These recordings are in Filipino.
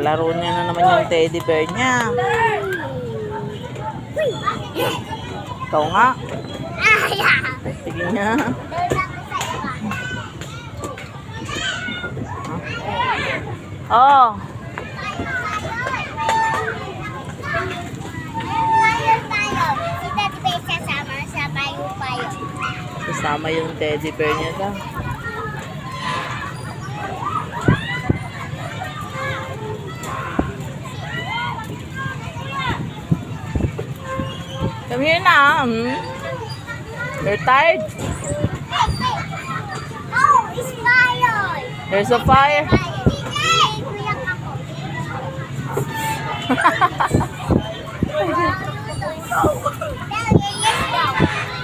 Laro niya na naman yung teddy bear niya. Ikaw nga. Sige niya. Oh. Kasama yung teddy bear niya daw. Come here na. You're tired? Oh, it's fire! There's a fire.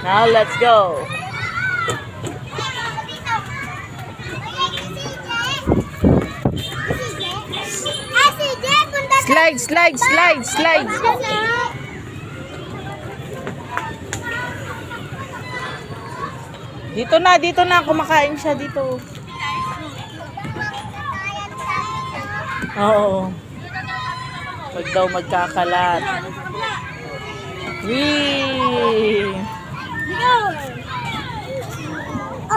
Now let's go. Slide, slide, slide, slide. Dito na, kumakain siya dito. Oo. Wag daw magkakalat. Wee!